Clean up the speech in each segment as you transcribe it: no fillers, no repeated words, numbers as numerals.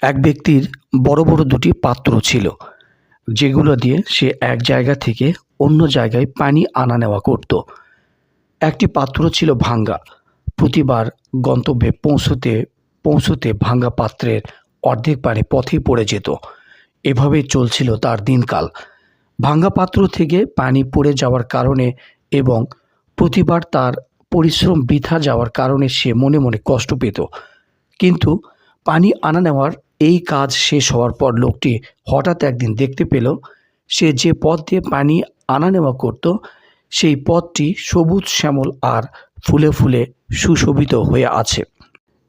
এক ব্যক্তির বড় বড় দুটি পাত্র ছিল, যেগুলো দিয়ে সে এক জায়গা থেকে অন্য জায়গায় পানি আনা নেওয়া করত। একটি পাত্র ছিল ভাঙ্গা। প্রতিবার গন্তব্যে পৌঁছতে পৌঁছতে ভাঙ্গা পাত্রের অর্ধেক পানি পথেই পড়ে যেত। এভাবেই চলছিল তার দিনকাল। ভাঙ্গা পাত্র থেকে পানি পড়ে যাওয়ার কারণে এবং প্রতিবার তার পরিশ্রম বৃথা যাওয়ার কারণে সে মনে মনে কষ্ট পেত। কিন্তু পানি আনা নেওয়ার এই কাজ শেষ হওয়ার পর লোকটি হঠাৎ একদিন দেখতে পেল, সে যে পথ দিয়ে পানি আনা নেওয়া করত সেই পথটি সবুজ শ্যামল আর ফুলে ফুলে সুশোভিত হয়ে আছে।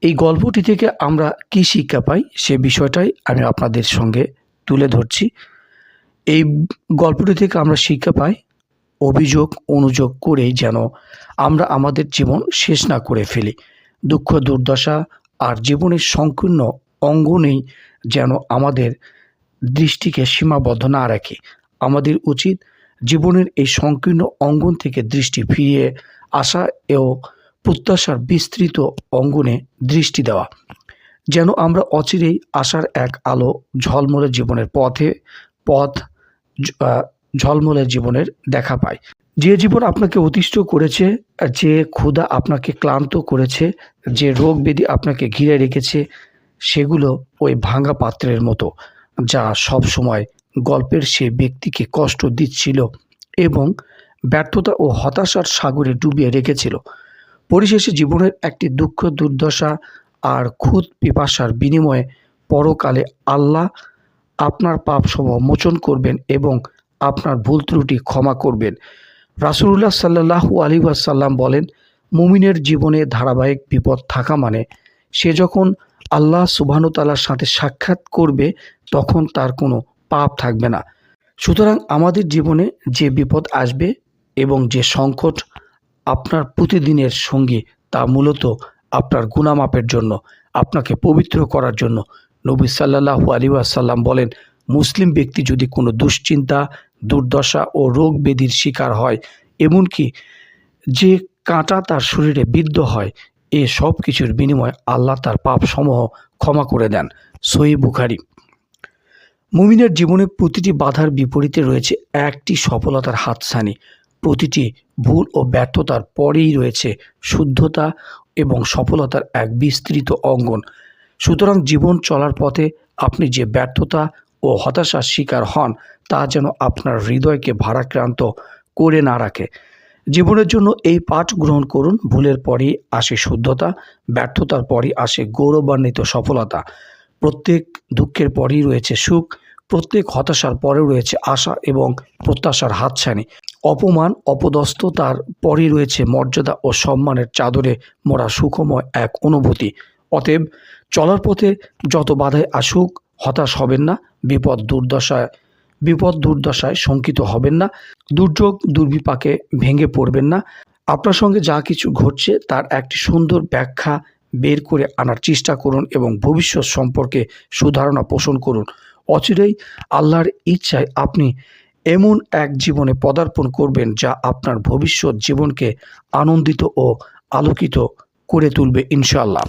এই গল্পটি থেকে আমরা কী শিক্ষা পাই সে বিষয়টাই আমি আপনাদের সঙ্গে তুলে ধরছি। এই গল্পটি থেকে আমরা শিক্ষা পাই, অভিযোগ অনুযোগ করেই যেন আমরা আমাদের জীবন শেষ না করে ফেলি। দুঃখ দুর্দশা আর জীবনের সংকীর্ণ অঙ্গনেই যেন আমাদের দৃষ্টিকে সীমাবদ্ধ না রাখি। আমাদের উচিত জীবনের এই সংকীর্ণ অঙ্গন থেকে দৃষ্টি ফিরিয়ে আসা ও প্রত্যাশার বিস্তৃত অঙ্গনে দৃষ্টি দেওয়া, যেন আমরা অচিরেই আশার এক আলো ঝলমলে জীবনের ঝলমলে জীবনের দেখা পাই। যে জীবন আপনাকে অতিষ্ঠ করেছে, যে ক্ষুধা আপনাকে ক্লান্ত করেছে, যে রোগ ব্যাধি আপনাকে ঘিরে রেখেছে, সেগুলো ওই ভাঙা পাত্রের মতো, যা সব সময় গল্পের সে ব্যক্তিকে কষ্ট দিচ্ছিল এবং ব্যর্থতা ও হতাশার সাগরে ডুবিয়ে রেখেছিল। পরিশেষে জীবনের একটি দুঃখ দুর্দশা আর খুদ পিপাসার বিনিময়ে পরকালে আল্লাহ আপনার পাপসমূহ মোচন করবেন এবং আপনার ভুল ত্রুটি ক্ষমা করবেন। রাসূলুল্লাহ সাল্লাল্লাহু আলাইহি ওয়াসাল্লাম বলেন, মুমিনের জীবনে ধারাবাহিক বিপদ থাকা মানে সে যখন আল্লাহ সুবহানাহু ওয়া তাআলার সাথে সাক্ষাৎ করবে তখন তার কোনো পাপ থাকবে না। সুতরাং আমাদের জীবনে যে বিপদ আসবে এবং যে সংকট আপনার প্রতিদিনের সঙ্গী, তা মূলত আপনার গুনাহ মাপের জন্য, আপনাকে পবিত্র করার জন্য। নবী সাল্লাল্লাহু আলাইহি ওয়াসাল্লাম বলেন, মুসলিম ব্যক্তি যদি কোনো দুশ্চিন্তা, দুর্দশা ও রোগ ব্যাধির শিকার হয়, এমনকি যে কাঁটা তার শরীরে বিদ্ধ হয়, এ সব কিছুর বিনিময়ে আল্লাহ তার পাপসমূহ ক্ষমা করে দেন। সহিহ বুখারী। মুমিনের জীবনে প্রতিটি বাধার বিপরীতে রয়েছে একটি সফলতার হাতছানি। প্রতিটি ভুল ও ব্যর্থতার পরেই রয়েছে শুদ্ধতা এবং সফলতার এক বিস্তৃত অঙ্গন। সুতরাং জীবন চলার পথে আপনি যে ব্যর্থতা ও হতাশার শিকার হন, তা যেন আপনার হৃদয়কে ভারাক্রান্ত করে না রাখে। জীবনের জন্য এই পাঠ গ্রহণ করুন, ভুলের পরই আসে শুদ্ধতা, ব্যর্থতার পরই আসে গৌরবান্বিত সফলতা। প্রত্যেক দুঃখের পরই রয়েছে সুখ, প্রত্যেক হতাশার পরেও রয়েছে আশা এবং প্রত্যাশার হাতছানি। অপমান অপদস্থতার পরই রয়েছে মর্যাদা ও সম্মানের চাদরে মোড়া সুখময় এক অনুভূতি। অতএব চলার পথে যত বাধাই আসুক, হতাশ হবেন না, বিপদ দুর্দশায় শঙ্কিত হবেন না, দুর্যোগ দুর্বিপাকে ভেঙে পড়বেন না। আপনার সঙ্গে যা কিছু ঘটছে তার একটি সুন্দর ব্যাখ্যা বের করে আনার চেষ্টা করুন এবং ভবিষ্যৎ সম্পর্কে সুধারণা পোষণ করুন। অচিরেই আল্লাহর ইচ্ছায় আপনি এমন এক জীবনে পদার্পণ করবেন যা আপনার ভবিষ্যৎ জীবনকে আনন্দিত ও আলোকিত করে তুলবে ইনশাআল্লাহ।